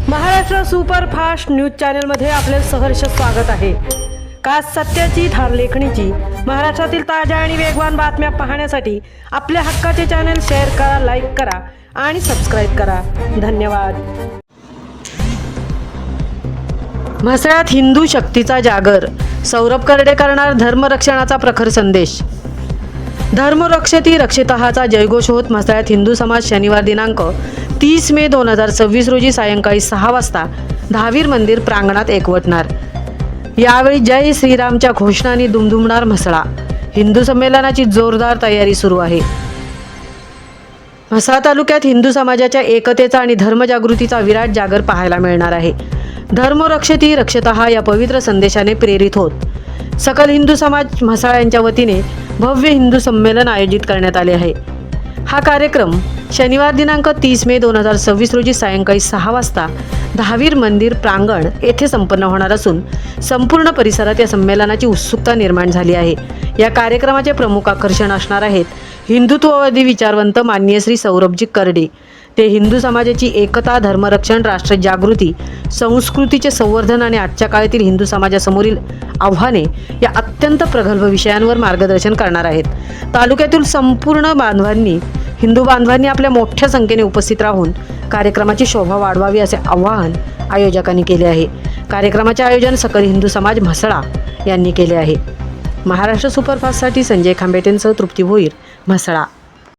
Maharashtra superfast news चॅनलमध्ये आपले सहर्ष स्वागत आहे। खास सत्याची थार लेखणीची महाराष्ट्रातील ताज्या आणि वेगवान बातम्या पाहण्यासाठी आपल्या हक्काचे चॅनल शेअर करा, लाईक करा आणि सबस्क्राईब करा। धन्यवाद। म्हसळ्यात हिंदू शक्तीचा जागर, सौरभ करडे करणार धर्मरक्षणाचा प्रखर संदेश। धर्मरक्षती रक्षितहाचा जयघोष होत म्हसळ्यात हिंदू समाज शनिवार दिनांक 30 मे 2026 रोजी सायंकाळी 6 वाजता दहावीर मंदिर प्रांगणात एकवटणार। यावेळी जय श्रीरामच्या घोषणांनी दुमदुमणार म्हसळा। हिंदू संमेलनाची जोरदार तयारी सुरू आहे। म्हसळा तालुक्यात हिंदू समाजाच्या एकतेचा आणि धर्मजागृतीचा विराट जागर पाहायला मिळणार आहे। धर्मरक्षती रक्षतः या पवित्र संदेशाने प्रेरित होत सकल हिंदू समाज म्हसळा यांच्या वतीने भव्य हिंदू संमेलन आयोजित करण्यात आले आहे। हा कार्यक्रम शनिवार दिनांक 30 मे 2026 रोजी सायंकाळी 6 वाजता दहावीर मंदिर प्रांगण येथे संपन्न होणार असून संपूर्ण परिसरात या संमेलनाची उत्सुकता निर्माण झाली आहे। या कार्यक्रमाचे प्रमुख आकर्षण असणार आहेत हिंदुत्ववादी विचारवंत माननीय श्री सौरभजी करडे। ते हिंदू समाजाची एकता, धर्मरक्षण, राष्ट्र जागृती, संस्कृतीचे संवर्धन आणि आजच्या काळातील हिंदू समाजासमोरील आव्हाने या अत्यंत प्रगल्भ विषयांवर मार्गदर्शन करणार आहेत। तालुक्यातील संपूर्ण हिंदू बांधवांनी आपल्या मोठ्या संख्येने उपस्थित राहून कार्यक्रमाची शोभा वाढवावी असे आवाहन आयोजकांनी केले आहे। कार्यक्रमाचे आयोजन सकल हिंदू समाज म्हसळा यांनी केले आहे। महाराष्ट्र सुपरफास्टसाठी संजय खांबेटेंसह तृप्ती भोईर, म्हसळा।